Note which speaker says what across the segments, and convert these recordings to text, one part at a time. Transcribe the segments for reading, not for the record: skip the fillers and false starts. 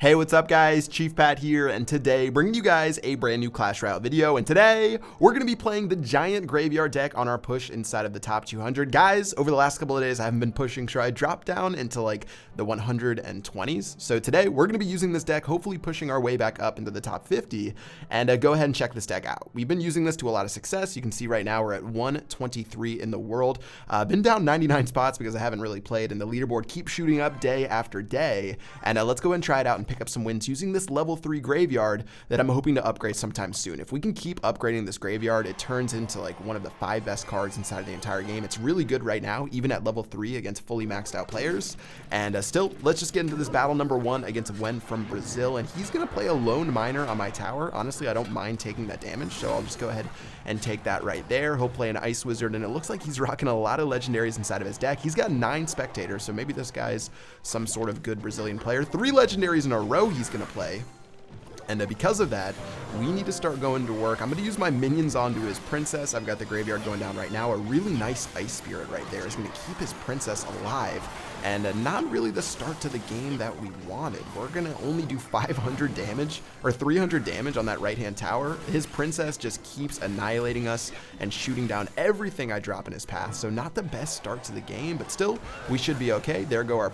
Speaker 1: Hey, what's up guys? Chief Pat here, and today bringing you guys a brand new Clash Royale video. And today we're going to be playing the giant graveyard deck on our push inside of the top 200. Guys, over the last couple of days I haven't been pushing, so I dropped down into like the 120s. So today we're going to be using this deck, hopefully pushing our way back up into the top 50. And go ahead and check this deck out. We've been using this to a lot of success. You can see right now we're at 123 in the world. Been down 99 spots because I haven't really played, and the leaderboard keeps shooting up day after day. And let's go ahead and try it out and pick up some wins using this level 3 graveyard that I'm hoping to upgrade sometime soon. If we can keep upgrading this graveyard, it turns into like one of the 5 best cards inside of the entire game. It's really good right now, even at level 3 against fully maxed out players. And still, let's just get into this battle number 1 against Wen from Brazil, and he's gonna play a lone miner on my tower. Honestly, I don't mind taking that damage, so I'll just go ahead and take that right there. He'll play an ice wizard, and it looks like he's rocking a lot of legendaries inside of his deck. He's got 9 spectators, so maybe this guy's some sort of good Brazilian player. 3 legendaries in a row he's gonna play. And because of that, we need to start going to work. I'm going to use my minions onto his princess. I've got the graveyard going down right now. A really nice ice spirit right there is going to keep his princess alive. And not really the start to the game that we wanted. We're going to only do 500 damage or 300 damage on that right-hand tower. His princess just keeps annihilating us and shooting down everything I drop in his path. So not the best start to the game, but still, we should be okay. There go our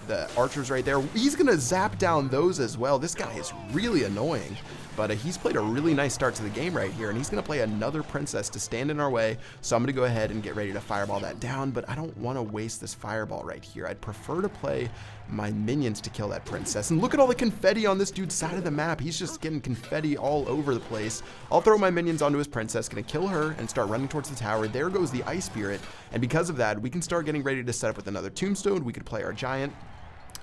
Speaker 1: the archers right there. He's going to zap down those as well. This guy is really annoying. But he's played a really nice start to the game right here, and he's going to play another princess to stand in our way. So I'm going to go ahead and get ready to fireball that down, but I don't want to waste this fireball right here. I'd prefer to play my minions to kill that princess. And look at all the confetti on this dude's side of the map. He's just getting confetti all over the place. I'll throw my minions onto his princess, going to kill her and start running towards the tower. There goes the ice spirit, and because of that, we can start getting ready to set up with another tombstone. We could play our giant.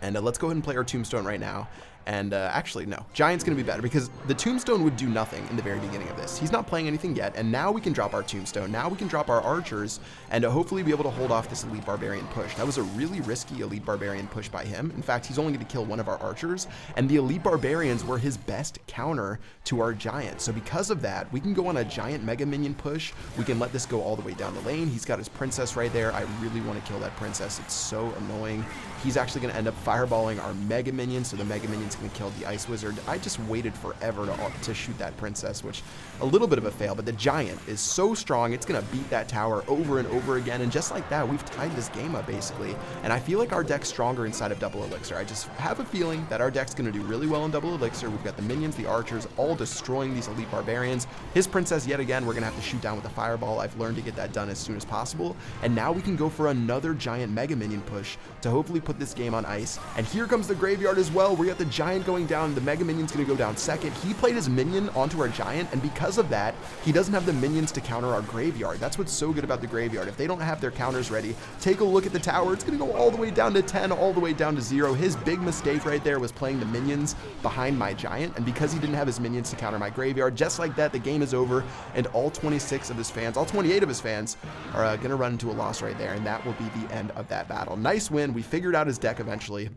Speaker 1: And let's go ahead and play our tombstone right now. And actually, no. Giant's going to be better because the tombstone would do nothing in the very beginning of this. He's not playing anything yet, and now we can drop our tombstone. Now we can drop our archers and hopefully be able to hold off this elite barbarian push. That was a really risky elite barbarian push by him. In fact, he's only going to kill one of our archers, and the elite barbarians were his best counter to our giant. So because of that, we can go on a giant mega minion push. We can let this go all the way down the lane. He's got his princess right there. I really want to kill that princess. It's so annoying. He's actually going to end up fireballing our mega minion, so the mega minion's going to kill the ice wizard. I just waited forever to shoot that princess, which a little bit of a fail, but the giant is so strong, it's going to beat that tower over and over again, and just like that, we've tied this game up basically, and I feel like our deck's stronger inside of double elixir. I just have a feeling that our deck's going to do really well in double elixir. We've got the minions, the archers, all destroying these elite barbarians. His princess, yet again, we're going to have to shoot down with a fireball. I've learned to get that done as soon as possible, and now we can go for another giant mega minion push to hopefully put this game on ice. And here comes the graveyard as well. We got the giant going down. The mega minion's going to go down second. He played his minion onto our giant, and because of that, he doesn't have the minions to counter our graveyard. That's what's so good about the graveyard. If they don't have their counters ready, take a look at the tower. It's going to go all the way down to 10, all the way down to 0. His big mistake right there was playing the minions behind my giant, and because he didn't have his minions to counter my graveyard, just like that, the game is over, and all 26 of his fans, all 28 of his fans are going to run into a loss right there, and that will be the end of that battle. Nice win. We figured out his deck eventually.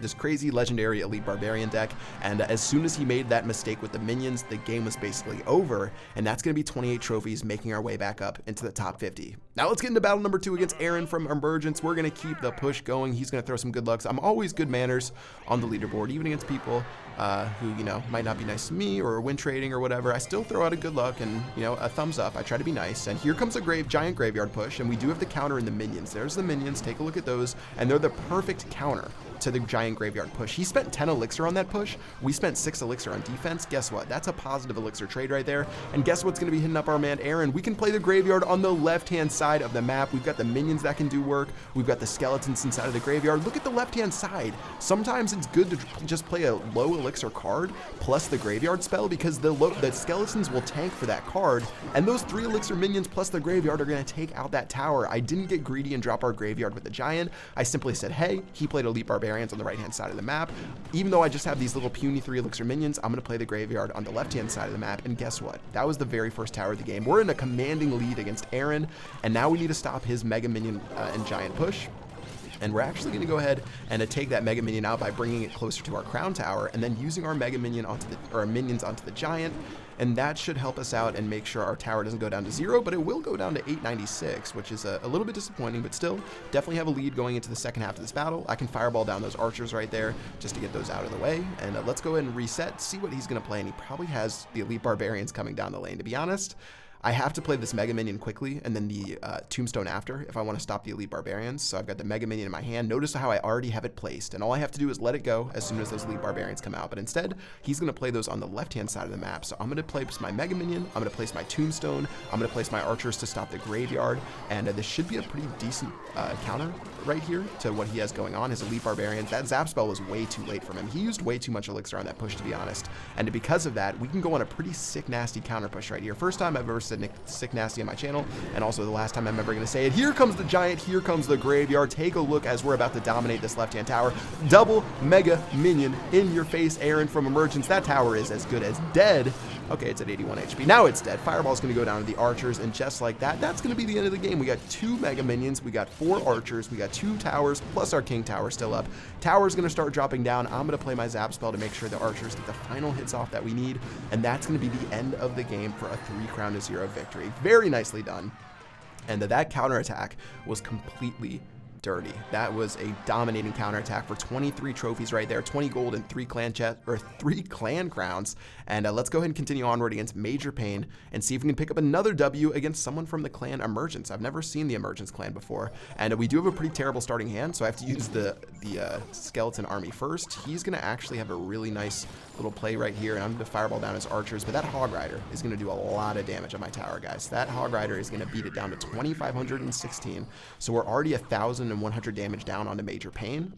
Speaker 1: This crazy legendary elite barbarian deck, and as soon as he made that mistake with the minions, the game was basically over, and that's going to be 28 trophies, making our way back up into the top 50. Now let's get into battle number 2 against Aaron from Emergents. We're going to keep the push going. He's going to throw some good lucks. I'm always good manners on the leaderboard, even against people who, you know, might not be nice to me or win trading or whatever. I still throw out a good luck and, you know, a thumbs up. I try to be nice. And here comes a giant graveyard push, and we do have the counter in the minions. There's the minions. Take a look at those, and they're the perfect counter to the giant graveyard push. He spent 10 elixir on that push. We spent 6 elixir on defense. Guess what? That's a positive elixir trade right there. And guess what's going to be hitting up our man Aaron? We can play the graveyard on the left-hand side of the map. We've got the minions that can do work. We've got the skeletons inside of the graveyard. Look at the left-hand side. Sometimes it's good to just play a low elixir card plus the graveyard spell, because the skeletons will tank for that card, and those 3 elixir minions plus the graveyard are going to take out that tower. I didn't get greedy and drop our graveyard with the giant. I simply said, hey, he played elite barbarians on the right-hand side of the map. Even though I just have these little puny 3 elixir minions, I'm going to play the graveyard on the left-hand side of the map, and guess what? That was the very first tower of the game. We're in a commanding lead against Aaron, and now we need to stop his mega minion and giant push. And we're actually going to go ahead and take that Mega Minion out by bringing it closer to our Crown Tower, and then using our Mega Minion onto our minions onto the Giant. And that should help us out and make sure our tower doesn't go down to 0, but it will go down to 896, which is a little bit disappointing, but still definitely have a lead going into the second half of this battle. I can fireball down those archers right there just to get those out of the way. And let's go ahead and reset, see what he's going to play. And he probably has the Elite Barbarians coming down the lane. To be honest, I have to play this Mega Minion quickly and then the Tombstone after if I want to stop the Elite Barbarians. So I've got the Mega Minion in my hand. Notice how I already have it placed, and all I have to do is let it go as soon as those Elite Barbarians come out. But instead, he's going to play those on the left-hand side of the map. So I'm going to place my Mega Minion, I'm going to place my Tombstone, I'm going to place my archers to stop the graveyard, and this should be a pretty decent counter right here to what he has going on. His Elite Barbarians, that Zap spell was way too late from him. He used way too much elixir on that push, to be honest. And because of that, we can go on a pretty sick, nasty counter push right here. First time I've ever said sick, nasty on my channel, and also the last time I'm ever going to say it. Here comes the Giant, here comes the graveyard. Take a look as we're about to dominate this left-hand tower. Double Mega Minion in your face, Aaron from Emergents. That tower is as good as dead. Okay, it's at 81 HP. Now it's dead. Fireball's going to go down to the archers, and just like that, that's going to be the end of the game. We got 2 Mega Minions, we got 4 archers, we got 2 towers, plus our King Tower still up. Tower's going to start dropping down. I'm going to play my Zap spell to make sure the archers get the final hits off that we need, and that's going to be the end of the game for a 3-crown-to-0 victory. Very nicely done. And that counterattack was completely dirty. That was a dominating counterattack for 23 trophies right there, 20 gold and 3 clan crowns. And let's go ahead and continue onward against Major Payne and see if we can pick up another W against someone from the clan Emergents. I've never seen the Emergents clan before, and we do have a pretty terrible starting hand, so I have to use the skeleton army first. He's going to actually have a really nice little play right here, and I'm going to fireball down his archers, but that Hog Rider is going to do a lot of damage on my tower, guys. That Hog Rider is going to beat it down to 2,516, so we're already 1,100 damage down onto Major Payne.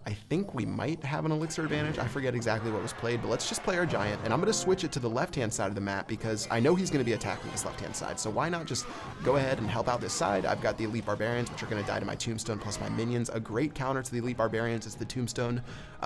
Speaker 1: I think we might have an elixir advantage. I forget exactly what was played, but let's just play our Giant, and I'm going to switch it to the left-hand side of the map because I know he's going to be attacking this left-hand side, so why not just go ahead and help out this side? I've got the Elite Barbarians, which are going to die to my Tombstone plus my minions. A great counter to the Elite Barbarians is the Tombstone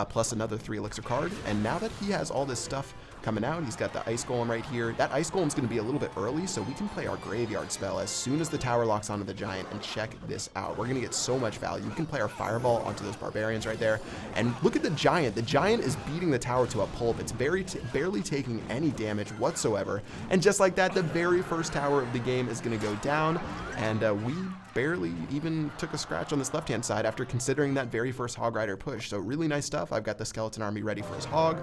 Speaker 1: plus another 3 elixir card, and now that he has all this stuff coming out, he's got the Ice Golem right here. That Ice Golem's going to be a little bit early, so we can play our Graveyard spell as soon as the tower locks onto the Giant, and check this out. We're going to get so much value. We can play our Fireball onto those Barbarians right there, and look at the Giant. The Giant is beating the tower to a pulp. It's barely taking any damage whatsoever, and just like that, the very first tower of the game is going to go down, and we barely even took a scratch on this left-hand side after considering that very first Hog Rider push. So really nice stuff. I've got the Skeleton Army ready for his Hog.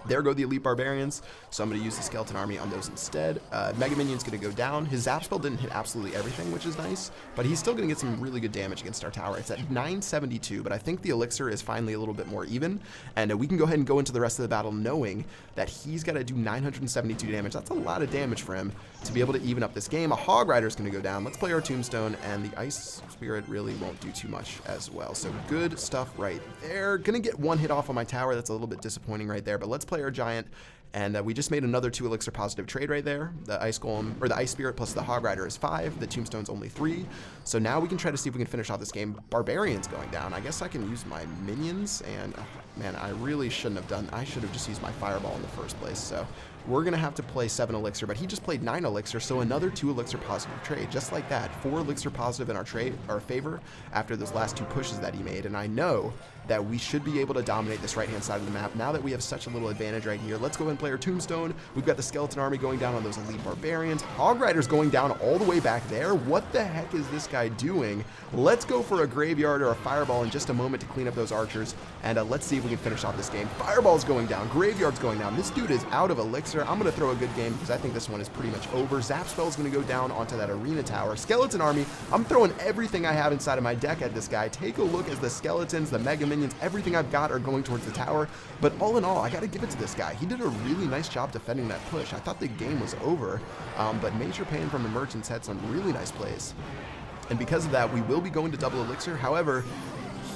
Speaker 1: There go the Elite Barbarians, so I'm going to use the Skeleton Army on those instead. Mega Minion's going to go down. His Zap spell didn't hit absolutely everything, which is nice, but he's still going to get some really good damage against our tower. It's at 972, but I think the Elixir is finally a little bit more even, and we can go ahead and go into the rest of the battle knowing that he's got to do 972 damage. That's a lot of damage for him to be able to even up this game. A Hog Rider is going to go down. Let's play our Tombstone, and the Ice Spirit really won't do too much as well, so good stuff right there. Going to get 1 hit off on my tower. That's a little bit disappointing right there, but let's play our Giant. And we just made another 2 elixir positive trade right there. The Ice Golem, or the Ice Spirit plus the Hog Rider is 5. The Tombstone's only 3. So now we can try to see if we can finish off this game. Barbarian's going down. I guess I can use my minions, and man, I really shouldn't have done. I should have just used my Fireball in the first place. So we're going to have to play 7 elixir, but he just played 9 elixir, so another 2 elixir positive trade. Just like that, 4 elixir positive in our favor after those last 2 pushes that he made. And I know that we should be able to dominate this right-hand side of the map now that we have such a little advantage right here. Let's go ahead and play our Tombstone. We've got the Skeleton Army going down on those Elite Barbarians. Hog Rider's going down all the way back there. What the heck is this guy doing? Let's go for a Graveyard or a Fireball in just a moment to clean up those archers, and let's see if we can finish off this game. Fireball's going down. Graveyard's going down. This dude is out of elixir. I'm going to throw a good game because I think this one is pretty much over. Zap Spell's going to go down onto that Arena Tower. Skeleton Army, I'm throwing everything I have inside of my deck at this guy. Take a look as the Skeletons, the Mega Minions, everything I've got are going towards the tower. But all in all, I got to give it to this guy. He did a really nice job defending that push. I thought the game was over, but Major Payne from Emergents had some really nice plays. And because of that, we will be going to double elixir. However,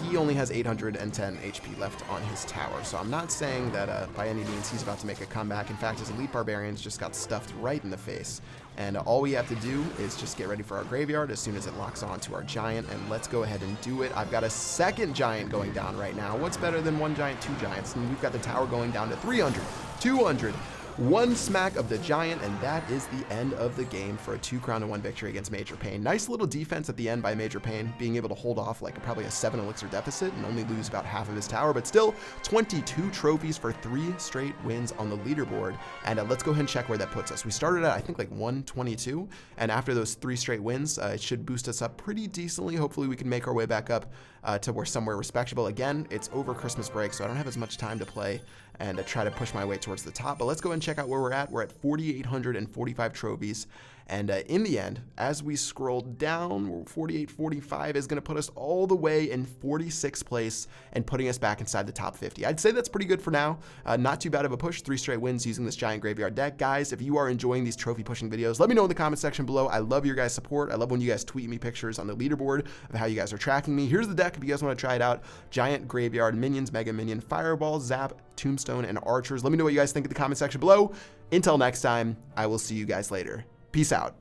Speaker 1: he only has 810 HP left on his tower, so I'm not saying that by any means he's about to make a comeback. In fact, his Elite Barbarians just got stuffed right in the face, and all we have to do is just get ready for our Graveyard as soon as it locks on to our Giant, and let's go ahead and do it. I've got a second Giant going down right now. What's better than 1 Giant, 2 Giants? And we've got the tower going down to 300, 200, One smack of the giant, and that is the end of the game for a 2-crown-1 victory against Major Payne. Nice little defense at the end by Major Payne, being able to hold off like probably a 7 elixir deficit and only lose about half of his tower, but still 22 trophies for 3 straight wins on the leaderboard. And let's go ahead and check where that puts us. We started at, I think, like 122, and after those 3 straight wins, it should boost us up pretty decently. Hopefully we can make our way back up to where somewhere respectable. Again, it's over Christmas break, so I don't have as much time to play and try to push my way towards the top, but let's go and check out where we're at. We're at 4,845 trophies, and in the end, as we scroll down, 4845 is going to put us all the way in 46th place and putting us back inside the top 50. I'd say that's pretty good for now. Not too bad of a push, 3 straight wins using this giant graveyard deck. Guys, if you are enjoying these trophy pushing videos, let me know in the comment section below. I love your guys' support. I love when you guys tweet me pictures on the leaderboard of how you guys are tracking me. Here's the deck if you guys want to try it out. Giant graveyard, minions, mega minion, fireball, zap, tombstone, and archers. Let me know what you guys think in the comment section below. Until next time, I will see you guys later. Peace out.